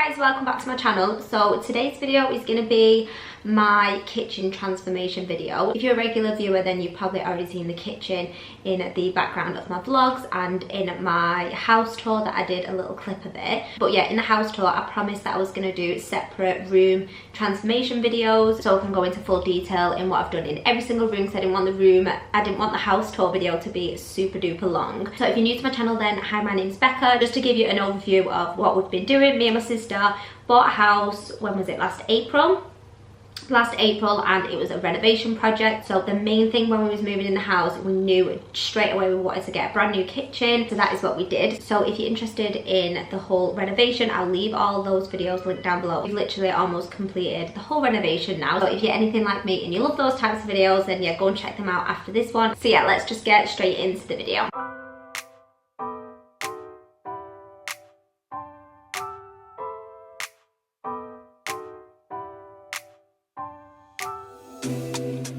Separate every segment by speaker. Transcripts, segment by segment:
Speaker 1: guys, welcome back to my channel. So today's video is going to be my kitchen transformation video. If you're a regular viewer, then you've probably already seen the kitchen in the background of my vlogs and in my house tour that I did a little clip of it. But yeah, in the house tour I promised that I was going to do separate room transformation videos so I can go into full detail in what I've done in every single room, because I didn't want the house tour video to be super duper long. So if you're new to my channel, then hi, my name's Becca. Just to give you an overview of what we've been doing, me and my sister bought a house, when was it, last April, and it was a renovation project. So the main thing when we was moving in the house, we knew straight away we wanted to get a brand new kitchen, so that is what we did. So if you're interested in the whole renovation, I'll leave all those videos linked down below. We've literally almost completed the whole renovation now, so if you're anything like me and you love those types of videos, then yeah, go and check them out after this one. So yeah, let's just get straight into the video.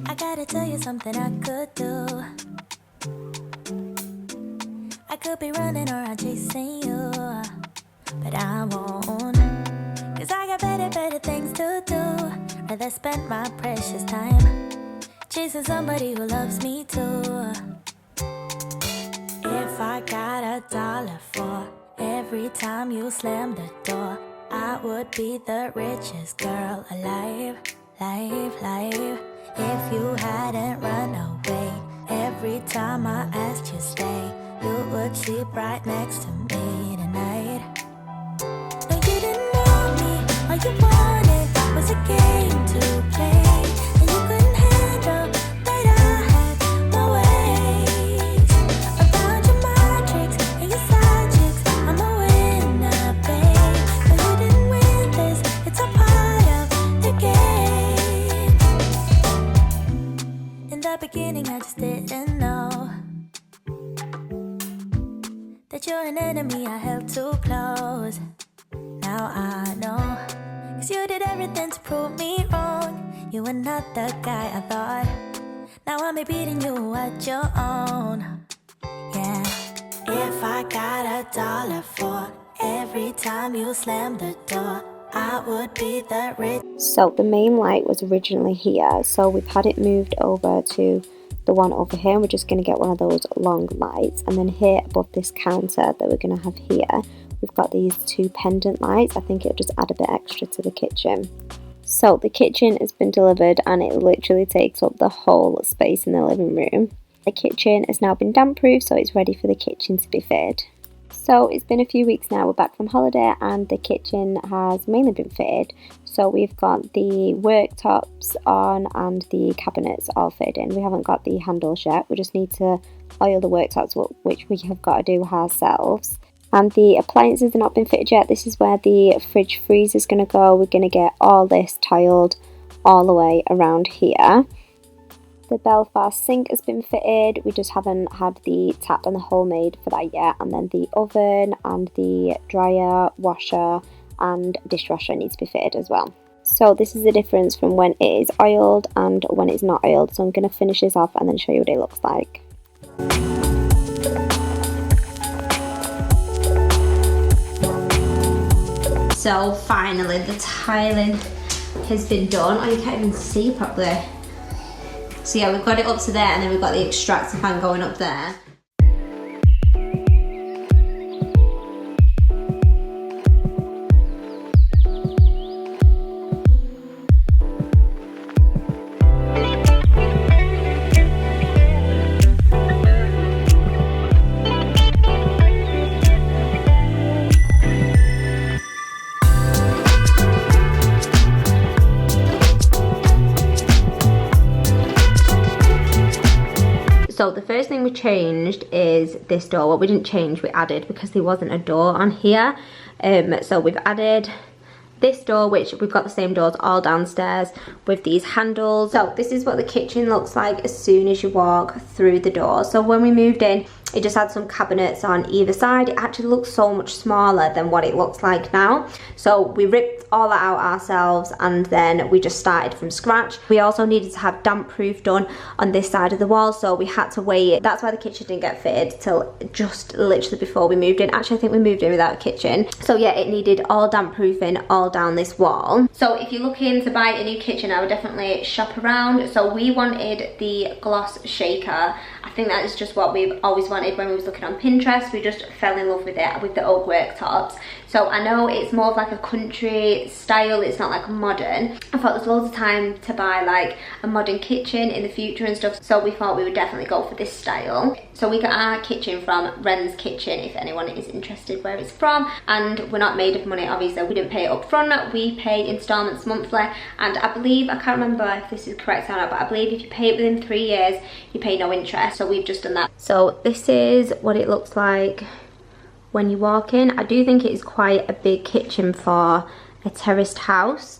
Speaker 2: I gotta tell you something I could do. I could be running around chasing you, but I won't, cause I got better things to do. Rather spend my precious time chasing somebody who loves me too. If I got $1 for every time you slam the door, I would be the richest girl alive. If you hadn't run away every time I asked you stay, you would sleep right next to me tonight. No, you didn't want me, all you wanted was a game to play, and you couldn't handle that I had my ways. Around your matrix and your side chicks, I'm a winner, babe. No, you didn't win this, it's a part of the game. In the beginning I just didn't know that you're an enemy I held too close. Now I know, cause you did everything to prove me wrong. You were not the guy I thought. Now I'm beating you at your own. Yeah. If I got $1 for every time you slam the door, I would be the rich.
Speaker 1: So the main light was originally here, so we've had it moved over to the one over here. We're just going to get one of those long lights, and then here above this counter that we're going to have here, we've got these two pendant lights. I think it'll just add a bit extra to the kitchen. So the kitchen has been delivered and it literally takes up the whole space in the living room. The kitchen has now been damp proof, so it's ready for the kitchen to be fitted. So it's been a few weeks now, we're back from holiday and the kitchen has mainly been fitted. So we've got the worktops on and the cabinets all fitted in. We haven't got the handles yet, we just need to oil the worktops, which we have got to do ourselves. And the appliances have not been fitted yet. This is where the fridge freezer is going to go. We're going to get all this tiled all the way around here. The Belfast sink has been fitted, we just haven't had the tap and the hole made for that yet. And then the oven and the dryer, washer and dishwasher needs to be fitted as well. So this is the difference from when it is oiled and when it's not oiled. So I'm going to finish this off and then show you what it looks like. So finally the tiling has been done. Oh, you can't even see properly. So yeah, we've got it up to there and then we've got the extractor fan going up there. So the first thing we changed is this door. Well, we didn't change, we added, because there wasn't a door on here. So we've added this door, which we've got the same doors all downstairs with these handles. So this is what the kitchen looks like as soon as you walk through the door. So when we moved in, It just had some cabinets on either side. It actually looks so much smaller than what it looks like now. So we ripped all that out ourselves and then we just started from scratch. We also needed to have damp proof done on this side of the wall, so we had to wait. That's why the kitchen didn't get fitted till just literally before we moved in. Actually, I think we moved in without a kitchen. So yeah, it needed all damp proofing all down this wall. So if you're looking to buy a new kitchen, I would definitely shop around. So we wanted the gloss shaker. I think that is just what we've always wanted when we was looking on Pinterest. We just fell in love with it, with the oak worktops. So I know it's more of like a country style, it's not like modern. I thought there's loads of time to buy like a modern kitchen in the future and stuff, so we thought we would definitely go for this style. So we got our kitchen from Wren's Kitchen, if anyone is interested where it's from, and we're not made of money, obviously. We didn't pay it up front, we pay installments monthly, and I believe, I can't remember if this is correct or not, but I believe if you pay it within 3 years, you pay no interest. So we've just done that. So this is what it looks like when you walk in. I do think it is quite a big kitchen for a terraced house.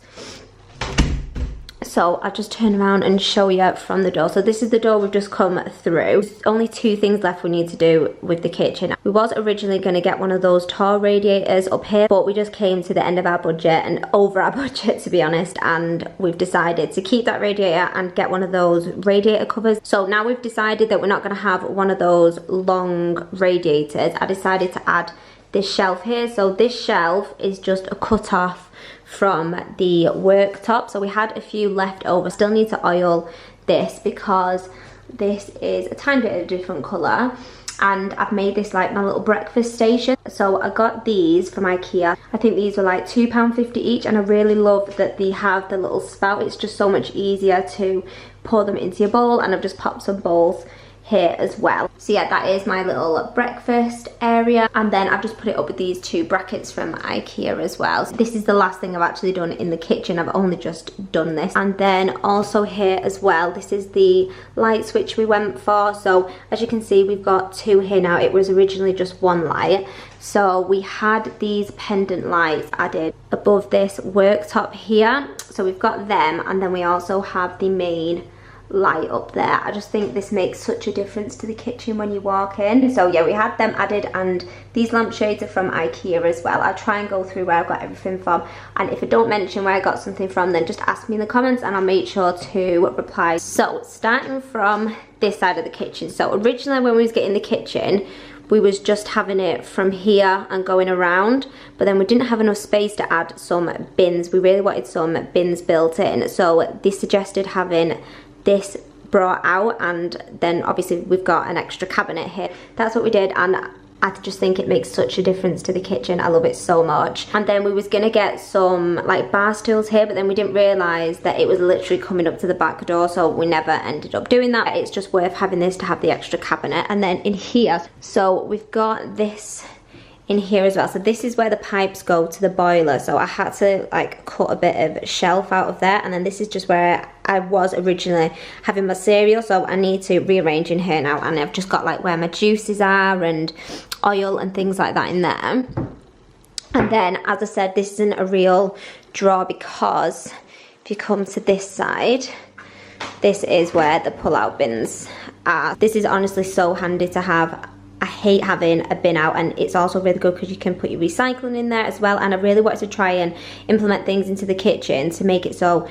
Speaker 1: So I'll just turn around and show you from the door. So this is the door we've just come through. There's only 2 things left we need to do with the kitchen. We was originally going to get one of those tall radiators up here, but we just came to the end of our budget and over our budget, to be honest, and we've decided to keep that radiator and get one of those radiator covers. So now we've decided that we're not going to have one of those long radiators. I decided to add this shelf here. So this shelf is just a cut off from the worktop. So we had a few left over. Still need to oil this because this is a tiny bit of a different colour, and I've made this like my little breakfast station. So I got these from IKEA. I think these were like £2.50 each, and I really love that they have the little spout. It's just so much easier to pour them into your bowl, and I've just popped some bowls here as well. So yeah, that is my little breakfast area, and then I've just put it up with these 2 brackets from IKEA as well. So this is the last thing I've actually done in the kitchen. I've only just done this. And then also here as well, this is the light switch we went for. So as you can see, we've got 2 here now. It was originally just 1 light. So we had these pendant lights added above this worktop here. So we've got them, and then we also have the main light up there. I just think this makes such a difference to the kitchen when you walk in. So yeah, we had them added, and these lampshades are from IKEA as well. I'll try and go through where I've got everything from, and if I don't mention where I got something from, then just ask me in the comments and I'll make sure to reply. So starting from this side of the kitchen, so originally when we was getting the kitchen, we was just having it from here and going around, but then we didn't have enough space to add some bins. We really wanted some bins built in, so they suggested having this brought out, and then obviously we've got an extra cabinet here. That's what we did, and I just think it makes such a difference to the kitchen. I love it so much. And then we was gonna get some like bar stools here, but then we didn't realise that it was literally coming up to the back door, so we never ended up doing that. It's just worth having this to have the extra cabinet. And then in here, so we've got this in here as well. So this is where the pipes go to the boiler. So I had to like cut a bit of shelf out of there, and then this is just where I was originally having my cereal. So I need to rearrange in here now, and I've just got like where my juices are and oil and things like that in there. And then, as I said, this isn't a real drawer, because if you come to this side, this is where the pull-out bins are. This is honestly so handy to have. I hate having a bin out, and it's also really good because you can put your recycling in there as well. And I really wanted to try and implement things into the kitchen to make it so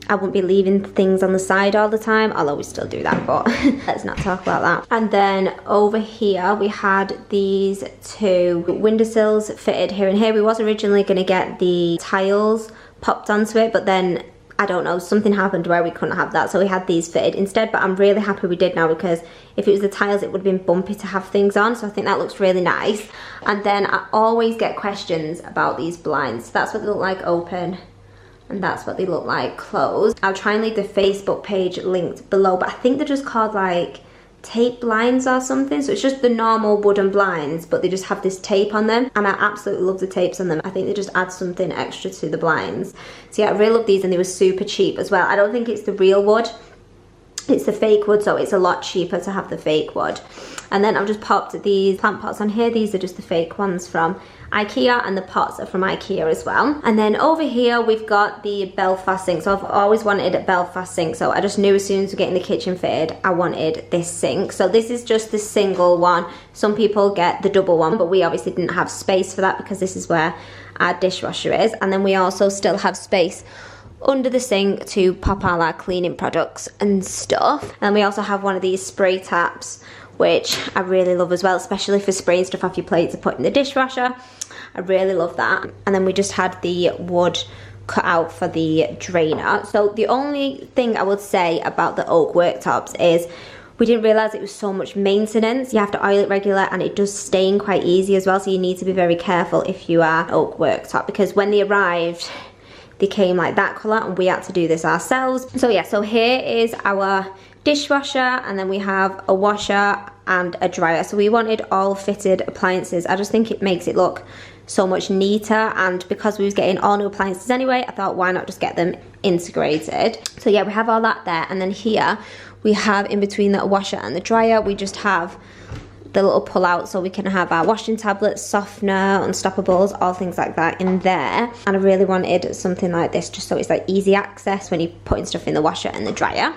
Speaker 1: I wouldn't be leaving things on the side all the time. I'll always still do that, but let's not talk about that. And then over here we had these 2 windowsills fitted here and here. We was originally going to get the tiles popped onto it, but then I don't know, something happened where we couldn't have that, so we had these fitted instead. But I'm really happy we did now, because if it was the tiles, it would have been bumpy to have things on. So I think that looks really nice. And then I always get questions about these blinds. That's what they look like open, and that's what they look like closed. I'll try and leave the Facebook page linked below, but I think they're just called like tape blinds or something. So it's just the normal wooden blinds, but they just have this tape on them, and I absolutely love the tapes on them. I think they just add something extra to the blinds. So yeah, I really love these, and they were super cheap as well. I don't think it's the real wood, It's the fake wood, so it's a lot cheaper to have the fake wood. And then I've just popped these plant pots on here. These are just the fake ones from IKEA, and the pots are from IKEA as well. And then over here we've got the Belfast sink. So I've always wanted a Belfast sink, so I just knew as soon as we're getting the kitchen fitted I wanted this sink. So this is just the single one. Some people get the double one, but we obviously didn't have space for that because this is where our dishwasher is. And then we also still have space under the sink to pop all our cleaning products and stuff. And we also have one of these spray taps, which I really love as well, especially for spraying stuff off your plate to put in the dishwasher. I really love that. And then we just had the wood cut out for the drainer. So the only thing I would say about the oak worktops is we didn't realise it was so much maintenance. You have to oil it regular, and it does stain quite easy as well, so you need to be very careful if you are oak worktop, because when they arrived they came like that colour and we had to do this ourselves. So yeah, so here is our dishwasher, and then we have a washer and a dryer. So we wanted all fitted appliances. I just think it makes it look so much neater, and because we was getting all new appliances anyway, I thought why not just get them integrated. So yeah, we have all that there, and then here we have, in between the washer and the dryer, we just have the little pull out, so we can have our washing tablets, softener, unstoppables, all things like that in there. And I really wanted something like this just so it's like easy access when you're putting stuff in the washer and the dryer.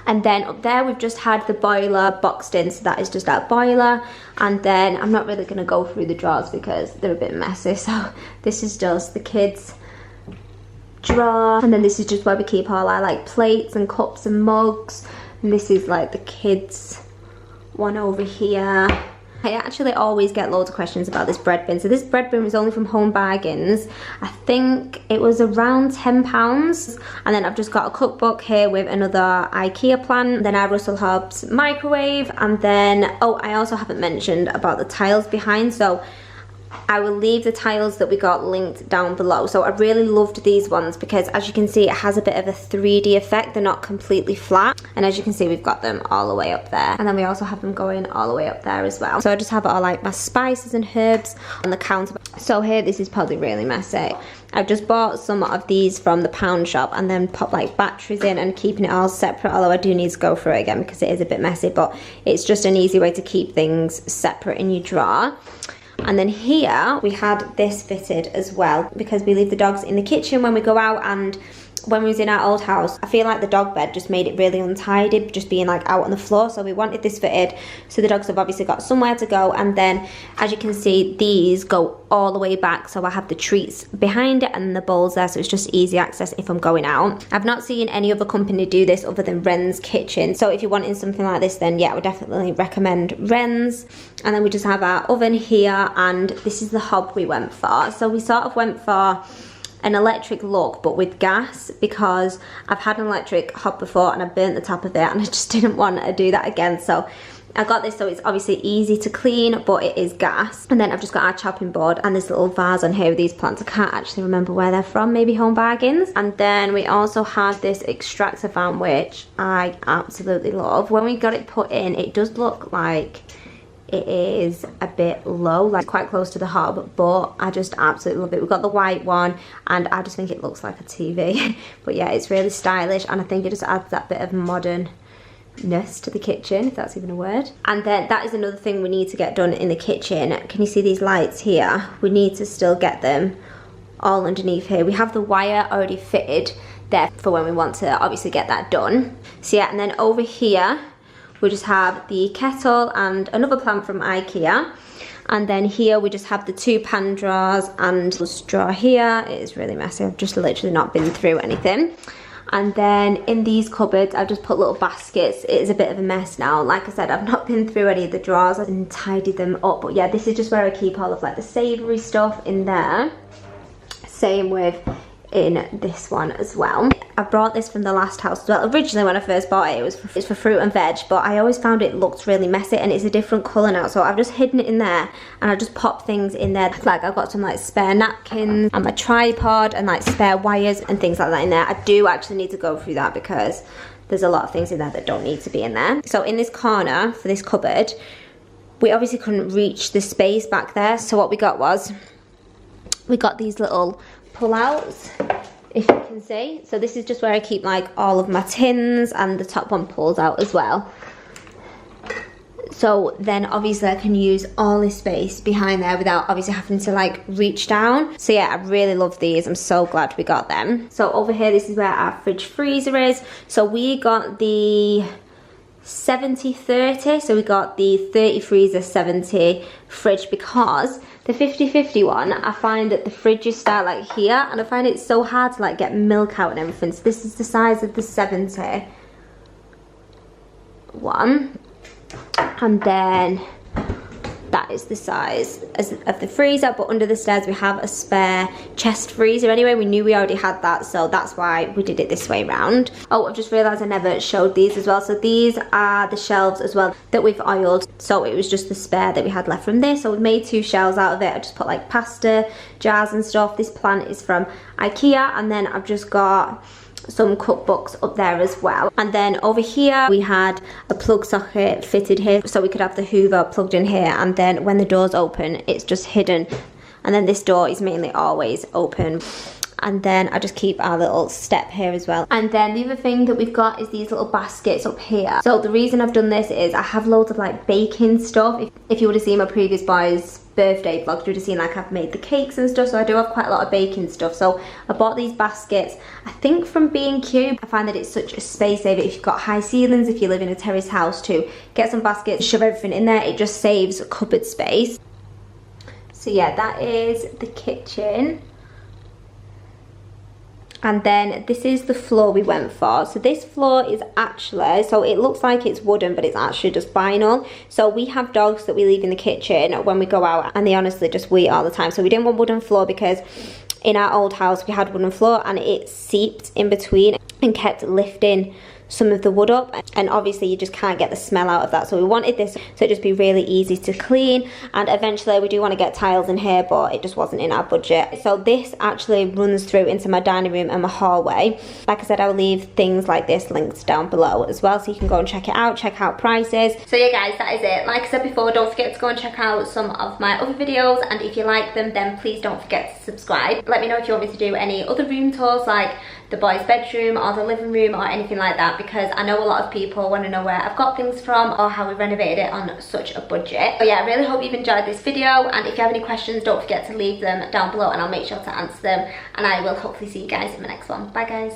Speaker 1: And then up there we've just had the boiler boxed in, so that is just our boiler. And then I'm not really going to go through the drawers because they're a bit messy, so this is just the kids' drawer, and then this is just where we keep all our like plates and cups and mugs, and this is like the kids' one over here. I actually always get loads of questions about this bread bin. So this bread bin was only from Home Bargains. I think it was around £10. And then I've just got a cookbook here with another IKEA plant, then our Russell Hobbs microwave, and then, oh, I also haven't mentioned about the tiles behind. So I will leave the tiles that we got linked down below. So I really loved these ones because, as you can see, it has a bit of a 3D effect. They're not completely flat, and as you can see, we've got them all the way up there, and then we also have them going all the way up there as well. So I just have all like my spices and herbs on the counter. So here, this is probably really messy. I've just bought some of these from the pound shop and then pop like batteries in and keeping it all separate, although I do need to go through it again because it is a bit messy, but it's just an easy way to keep things separate in your drawer. And then here we had this fitted as well because we leave the dogs in the kitchen when we go out, and when we was in our old house, I feel like the dog bed just made it really untidy, just being like out on the floor. So we wanted this fitted so the dogs have obviously got somewhere to go. And then, as you can see, these go all the way back, so I have the treats behind it and the bowls there, so it's just easy access if I'm going out. I've not seen any other company do this other than Wren's Kitchen, so if you're wanting something like this, then yeah, I would definitely recommend Wren's. And then we just have our oven here, and this is the hob we went for. So we sort of went for an electric look but with gas, because I've had an electric hob before and I burnt the top of it and I just didn't want to do that again. So I got this, so it's obviously easy to clean, but it is gas. And then I've just got our chopping board and this little vase on here with these plants. I can't actually remember where they're from, maybe Home Bargains. And then we also had this extractor fan, which I absolutely love. When we got it put in, it does look like it is a bit low, like quite close to the hob, but I just absolutely love it. We've got the white one and I just think it looks like a TV. But yeah, it's really stylish, and I think it just adds that bit of modernness to the kitchen, if that's even a word. And then that is another thing we need to get done in the kitchen. Can you see these lights here? We need to still get them all underneath here. We have the wire already fitted there for when we want to obviously get that done. So yeah, and then over here we just have the kettle and another plant from IKEA. And then here we just have the 2 pan drawers and the straw here. It is really messy. I've just literally not been through anything. And then in these cupboards, I've just put little baskets. It is a bit of a mess now. Like I said, I've not been through any of the drawers and tidied them up. But yeah, this is just where I keep all of like the savoury stuff in there. Same with in this one as well. I brought this from the last house as well. Originally when I first bought it, it's for fruit and veg, but I always found it looked really messy, and it's a different colour now, so I've just hidden it in there and I just popped things in there. Like I've got some like spare napkins and my tripod and like spare wires and things like that in there. I do actually need to go through that because there's a lot of things in there that don't need to be in there. So in this corner for this cupboard, we obviously couldn't reach the space back there, so what we got was, we got these little pull-outs if you can see. So this is just where I keep like all of my tins, and the top one pulls out as well. So then obviously I can use all this space behind there without obviously having to like reach down. So yeah, I really love these. I'm so glad we got them. So over here, this is where our fridge freezer is. So we got the 70/30. So we got the 30 freezer, 70 fridge, because the 50/50 one, I find that the fridges start like here, and I find it so hard to like get milk out and everything. So this is the size of the 70 one. And then that is the size of the freezer, but under the stairs we have a spare chest freezer anyway. We knew we already had that, so that's why we did it this way round. Oh, I've just realised I never showed these as well. So these are the shelves as well that we've oiled. So it was just the spare that we had left from this. So we made 2 shelves out of it. I just put like pasta jars and stuff. This plant is from IKEA, and then I've just got some cookbooks up there as well. And then over here we had a plug socket fitted here, so we could have the Hoover plugged in here, and then when the doors open it's just hidden, and then this door is mainly always open. And then I just keep our little step here as well. And then the other thing that we've got is these little baskets up here. So the reason I've done this is I have loads of like baking stuff. If you would have seen my previous boys' birthday vlogs, you would have seen like I've made the cakes and stuff, so I do have quite a lot of baking stuff. So I bought these baskets, I think from B&Q. I find that it's such a space saver if you've got high ceilings, if you live in a terrace house, to get some baskets, shove everything in there. It just saves cupboard space. So yeah, that is the kitchen. And then this is the floor we went for. So this floor is actually, so it looks like it's wooden, but it's actually just vinyl. So we have dogs that we leave in the kitchen when we go out, and they honestly just wee all the time. So we didn't want wooden floor because in our old house we had wooden floor, and it seeped in between and kept lifting some of the wood up, and obviously you just can't get the smell out of that. So we wanted this so it'd just be really easy to clean, and eventually we do want to get tiles in here, but it just wasn't in our budget. So this actually runs through into my dining room and my hallway. Like I said, I'll leave things like this linked down below as well, so you can go and check it out, check out prices. So yeah guys, that is it. Like I said before, don't forget to go and check out some of my other videos, and if you like them then please don't forget to subscribe. Let me know if you want me to do any other room tours, like the boys' bedroom or the living room or anything like that, because I know a lot of people want to know where I've got things from or how we renovated it on such a budget. But yeah, I really hope you've enjoyed this video, and if you have any questions don't forget to leave them down below and I'll make sure to answer them, and I will hopefully see you guys in the next one. Bye guys.